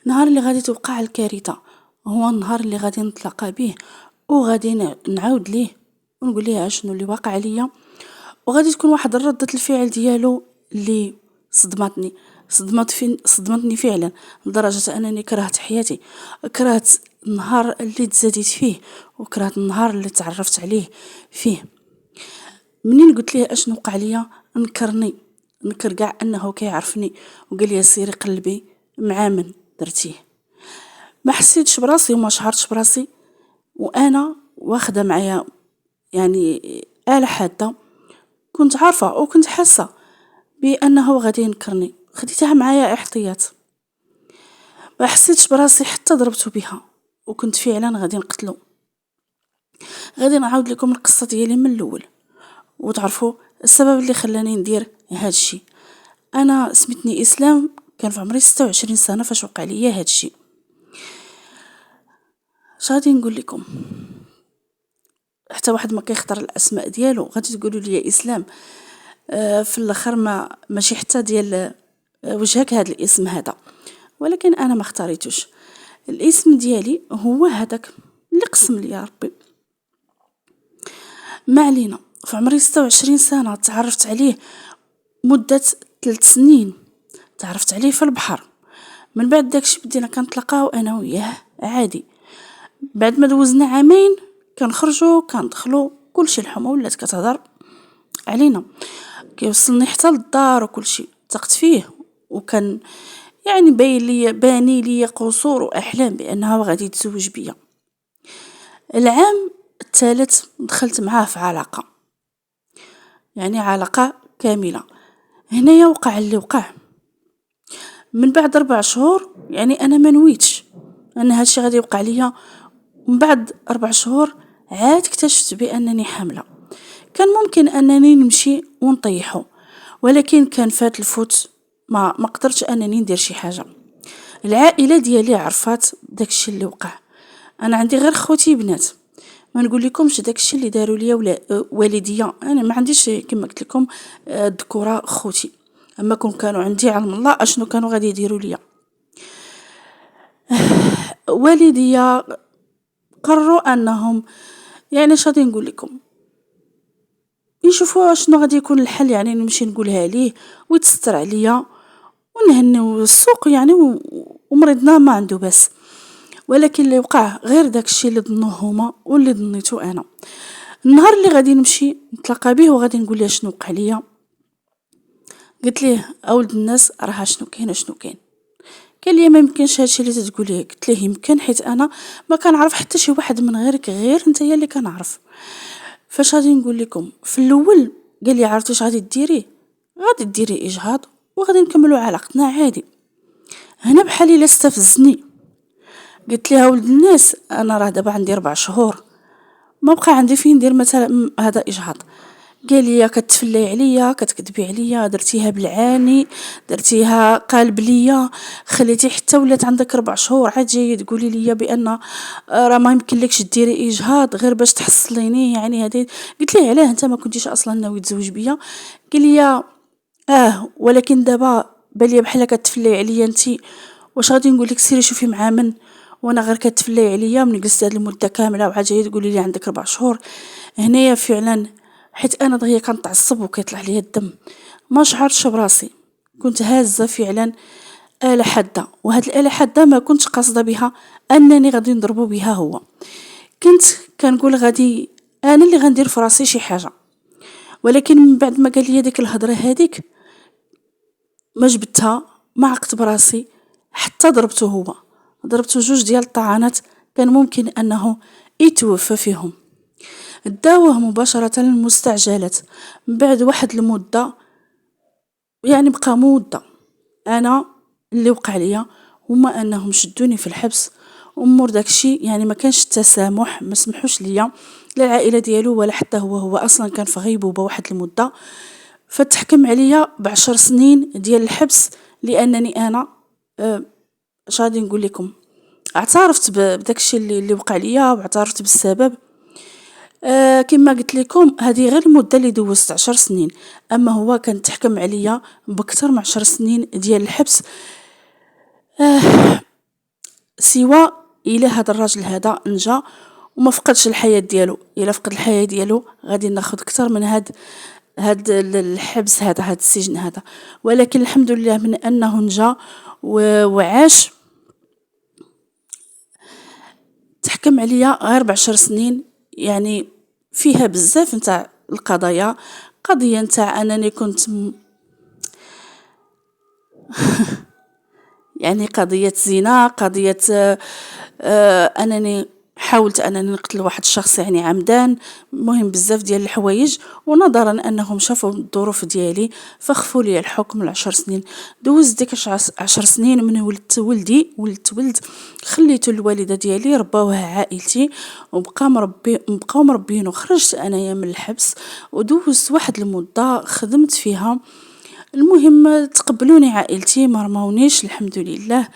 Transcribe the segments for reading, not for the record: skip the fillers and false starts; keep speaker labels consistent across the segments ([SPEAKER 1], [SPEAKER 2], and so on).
[SPEAKER 1] النهار اللي غادي توقع الكارثة هو النهار اللي غادي نتلاقى به، وغادي نعاود ليه ونقول ليه اشنو اللي واقع ليا، وغادي تكون واحد ردة الفعل ديالو اللي صدمتني فعلا، لدرجة انني كرهت حياتي، كرهت النهار اللي تزاديت فيه، وكرهت النهار اللي تعرفت عليه فيه. منين قلت ليه اشنو وقع ليا نكر كاع انه كيعرفني، وقال لي سيري قلبي مع من درتيه. ما حسيتش براسي وما شعرتش براسي، وانا واخده معايا يعني آلة حادة. كنت عارفة وكنت حاسة بأنه غادي ينكرني، خديتها معايا احتياط. ما حسيتش براسي حتى ضربته بها، وكنت فعلا غادي نقتلو. غادي نعاود لكم القصة ديالي من الأول وتعرفوا السبب اللي خلاني ندير هاد الشي. أنا سميتني إسلام، كان في عمري 26 سنة فاش وقع ليا هاد الشي. غادي نقول لكم، حتى واحد ما كيختار الاسماء ديالو غادي تقولوا لي اسلام، في الاخر ماشي حتى ديال وجهك هذا الاسم هذا، ولكن انا ما اختاريتوش. الاسم ديالي هو هذاك اللي قسم لي يا ربي. ما علينا، في عمري 26 سنة تعرفت عليه مدة 3 سنين، تعرفت عليه في البحر. من بعد داكشي بدينا كنتلاقاو انا وياه عادي. بعد ما دوزنا عامين كنخرجوا كندخلوا كلشي، الحمى ولات كتهضر علينا، كيوصلني حتى للدار وكلشي ثقت فيه، وكان يعني باني لي قصور واحلام بانه غادي يتزوج بيا. العام الثالث دخلت معاه في علاقة، يعني علاقة كاملة. هنايا وقع اللي وقع. من بعد 4 شهور، يعني انا ما نويتش ان هادشي غادي يوقع ليا، من بعد 4 شهور عاد اكتشفت بانني حاملة. كان ممكن انني نمشي ونطيحه، ولكن كان فات الفوت، ما قدرتش انني ندير شي حاجه. العائله ديالي عرفات داكشي اللي وقع. انا عندي غير خوتي بنات، ما نقول لكمش داكشي اللي داروا ليا ولا والديا. انا ما عنديش كما قلت لكم الذكوره خوتي، اما كانوا عندي علم الله اشنو كانوا غادي يديروا ليا. والديا قرروا انهم يعني غادي نقول لكم يشوفوا شنو غادي يكون الحل، يعني نمشي نقولها ليه ويتستر عليا ونهنيو السوق يعني ومرضنا ما عنده بس. ولكن اللي وقع غير داكشي اللي ظنوه هما واللي ظنيته انا. النهار اللي غادي نمشي نتلاقى به وغادي نقول له شنو وقع ليا، قلت ليه اولد الناس راه شنو كاين. قال لي ما يمكنش هادشي اللي تقوليه. قلت ليه يمكن، حيت انا ما كنعرف حتى شي واحد من غيرك، غير نتايا اللي كنعرف. فاش غادي نقول لكم في الاول قال لي عرفتي واش غادي ديري؟ غادي ديري اجهاض وغادي نكملوا علاقتنا عادي. هنا بحالي لا استفزني. قلت لها ولد الناس انا راه دابا عندي 4 شهور، ما بقى عندي فين ندير مثلا هذا اجهاض. قال لي كتفلي عليا، كتكذبي عليا، درتيها بالعاني، درتيها قالب ليا، خليتي حتى ولات عندك 4 شهور عاد جايه تقولي لي بان راه ما يمكن لكش ديري اجهاض غير باش تحصليني يعني هذه. قلت ليه علاه انت ما كنتيش اصلا ناوي تزوج بيا؟ قال لي ولكن دابا بالي بحال كتفلي عليا انتي. واش غادي نقول لك سيري شوفي مع من، وانا غير كتفلي عليا من جلست هاد المده كامله وعاد جايه تقولي لي عندك 4 شهور؟ هنايا فعلا حيت انا دغيا كنتعصب وكيطلع لي الدم، ما شعرتش براسي، كنت هازه فعلا آلة حادة. وهاد الآلة حادة ما كنتش قاصده بها انني غادي نضربو بها هو، كنت كنقول غادي انا اللي غندير في راسي شي حاجه. ولكن من بعد ما قال لي ديك الهضره هذيك ما جبتها، ما عقت براسي حتى ضربته هو. ضربته 2 ديال الطعنات كان ممكن انه يتوفى فيهم. داوه مباشرة للمستعجلات. من بعد واحد المدة، يعني بقى مدة، انا اللي وقع ليا هما انهم شدوني في الحبس امور داكشي، يعني ما كانش التسامح، ما سمحوش ليا لا العائله ديالو ولا حتى هو اصلا كان في غيبوبه واحد المده. فتحكم عليا ب10 سنين ديال الحبس، لانني انا غادي نقول لكم اعترفت بداكشي اللي وقع ليا، واعترفت بالسبب. كما قلت لكم هذه غير المده اللي دوزت 10 سنين، اما هو كان تحكم عليا بكثر من 10 سنين ديال الحبس. سوى إلا هذا الراجل هذا نجا وما فقدش الحياة ديالو. إلا فقد الحياة ديالو غادي ناخذ أكثر من هاد الحبس هذا، هاد السجن هذا. ولكن الحمد لله من أنه نجا وعاش. تحكم عليا غير ب10 سنين، يعني فيها بزاف نتاع القضايا. قضية نتاع أنني كنت يعني قضية زنا، قضية أنني حاولت أنني نقتل واحد الشخص يعني عمدان. مهم بزاف ديال الحوايج، ونظرا أنهم شافوا الظروف ديالي فخفوا لي الحكم ل10 سنين. دوزت ديك 10 سنين من ولدت ولدي، ولدت ولد خليته الوالدة ديالي رباوها عائلتي، بقاو مربين. وخرجت أنايا من الحبس ودوزت واحد المدة خدمت فيها. المهم تقبلوني عائلتي، ما رماونيش الحمد لله.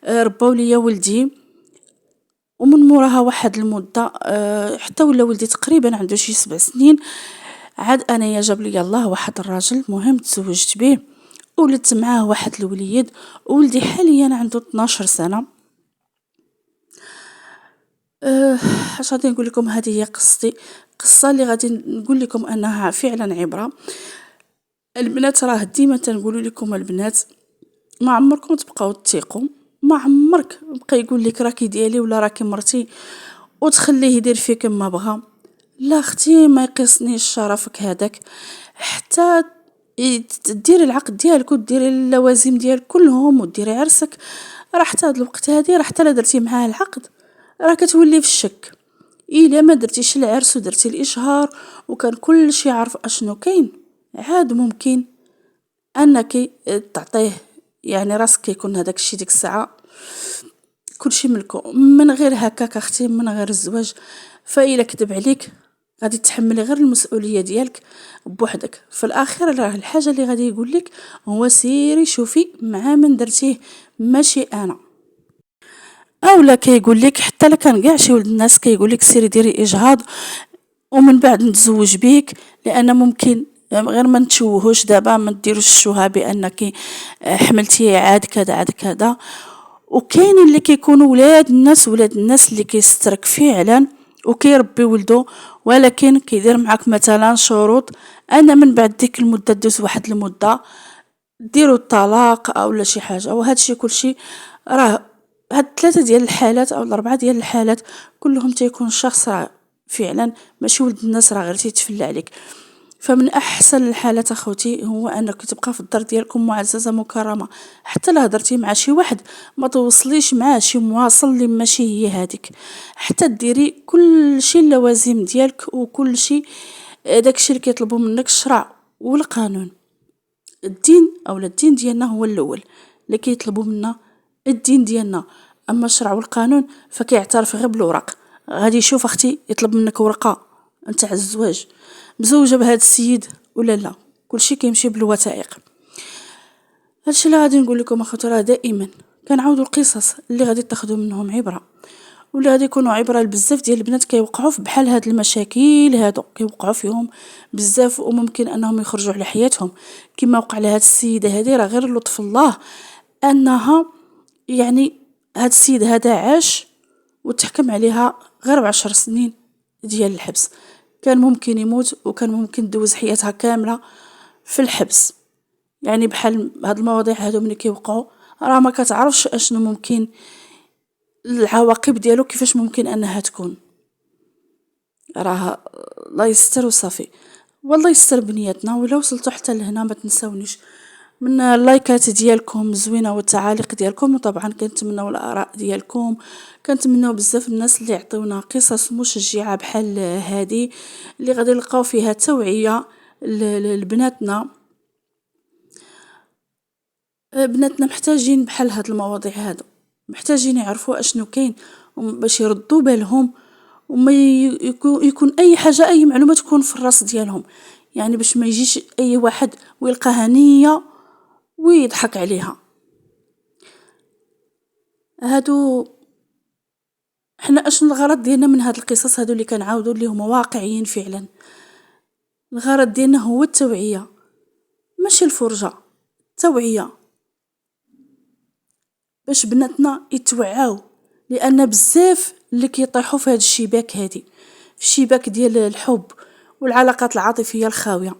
[SPEAKER 1] رباو ليا ولدي، ومن موراها واحد المدة حتى ولا ولدي تقريبا عنده شي 7 سنين. عاد انايا جاب لي الله واحد الراجل مهم، تزوجت به ولدت معاه واحد الوليد. ولدي حاليا عنده 12 سنة. اش غادي نقول لكم، هذه هي قصتي، قصة اللي غادي نقول لكم انها فعلا عبرة. البنات راه ديما تنقولوا لكم البنات ما عمركم تبقاو تثيقوا، ما عمرك بقى يقول لك راكي ديالي ولا راكي مرتي وتخليه يدير فيك ما بغى. لا اختي، ما يقيسنيش شرفك هذاك. حتى ديري العقد ديالك وديري اللوازم ديالك كلهم وديري عرسك، راه حتى هاد الوقت هادي راه حتى لا درتي معاه العقد راه كتولي في الشك. الا ما درتيش العرس ودرتي الاشهار وكان كل شيء عارف اشنو كاين، عاد ممكن انك تعطيه يعني راسك كيكون هذاك الشيء ديك الساعه كلشي ملكو. من غير هكاك اختي، من غير الزواج، فإلا كذب عليك غادي تحملي غير المسؤوليه ديالك بوحدك. في الاخير راه الحاجه اللي غادي يقول لك هو سيري شوفي مع من درتيه، ماشي انا. اولا كيقول لك حتى لا كان كاع شي ولد الناس كيقول لك سيري ديري اجهاض ومن بعد نتزوج بيك، لان ممكن غير ما نتشوهوش دابا، ما ديروش الشوهه بانك حملتي عاد كذا عاد كذا. وكاين اللي كيكونوا ولاد الناس اللي كيسترك فعلا وكيربي ولده، ولكن كيدير معاك مثلا شروط انا من بعد ديك المده دوز واحد المده ديروا الطلاق او لا شي حاجه. وهذا الشيء كلشي راه هاد 3 ديال الحالات او 4 ديال الحالات كلهم تيكون الشخص راه فعلا ماشي ولد الناس، راه غير تيتفلى عليك. فمن احسن الحالات اخوتي هو انك تبقى في الدار ديالكم معززه مكرمه. حتى لا هضرتي مع شي واحد ما توصليش معاه شي مواصل اللي ماشي هي هذيك، حتى ديري كل شيء اللوازم ديالك وكل شيء داكشي اللي كيطلبوا منك الشرع والقانون. الدين اولا الدين ديالنا هو الاول اللي كيطلبوا منا، الدين ديالنا. اما الشرع والقانون فكيعترف غير بالورق. غادي يشوف اختي يطلب منك ورقه نتاع الزواج مزوجه بهذا السيد ولا لا، كلشي كيمشي بالوثائق. هادشي اللي غادي نقول لكم اخوتي، راه دائما كنعاودوا القصص اللي غادي تاخذوا منهم عبره، ولا غادي يكونوا عبره لبزاف ديال البنات كيوقعوا في بحال هاد المشاكل هادو، كيوقعوا فيهم بزاف وممكن انهم يخرجوا على حياتهم كما وقع لهاد السيده هذه. راه غير لطف الله انها يعني هاد السيد هذا عاش وتحكم عليها غير ب10 سنين ديال الحبس. كان ممكن يموت وكان ممكن دوز حياتها كامله في الحبس. يعني بحال هاد المواضيع هادو ملي كيوقعوا راه ما كتعرفش اشنو ممكن العواقب ديالو، كيفاش ممكن انها تكون. راه الله يستر وصافي. والله يستر بنياتنا. ولا وصلتوا حتى لهنا ما تنساونيش من اللايكات ديالكم الزوينه والتعاليق ديالكم، وطبعا كنتمنوا الاراء ديالكم. كنتمنوا بزاف الناس اللي يعطيونا قصص مشجعه بحال هذه اللي غادي نلقاو فيها توعيه لبناتنا. بناتنا محتاجين بحال هاد المواضيع هادو، محتاجين يعرفوا اشنو كاين باش يردوا بالهم، وما يكون اي حاجه اي معلومه تكون في الراس ديالهم. يعني باش ما يجيش اي واحد ويلقاها نيه ويضحك عليها. هادو حنا اشنو الغرض ديالنا من هاد القصص هادو اللي كنعاودوا اللي هما واقعيين فعلا. الغرض ديالنا هو التوعيه ماشي الفرجه، التوعيه باش بناتنا يتوعاو لان بزاف اللي كيطيحوا في هذا الشباك هذه، في الشباك ديال الحب والعلاقات العاطفيه الخاويه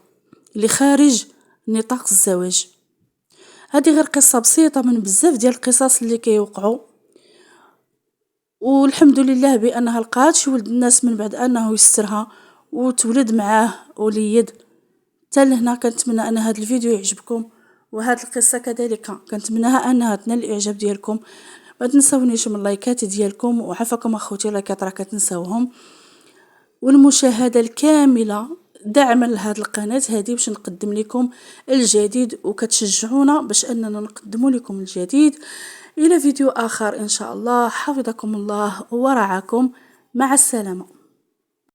[SPEAKER 1] اللي خارج نطاق الزواج. هذه غير قصه بسيطه من بزاف ديال القصص اللي كيوقعوا، والحمد لله بانها لقات شي ولد الناس من بعد انه يسترها وتولد معاه وليد. حتى لهنا كنتمنى ان هذا الفيديو يعجبكم، وهذه القصه كذلك كنتمناها انها تنال الاعجاب ديالكم. ما تنسونيش من اللايكات ديالكم، وعفاكم اخوتي اللايكات راه كتنساوهم، والمشاهده الكامله دعما لهذه القناه هذه باش نقدم لكم الجديد، وكتشجعونا باش اننا نقدم لكم الجديد. الى فيديو اخر ان شاء الله. حفظكم الله ورعاكم، مع السلامه.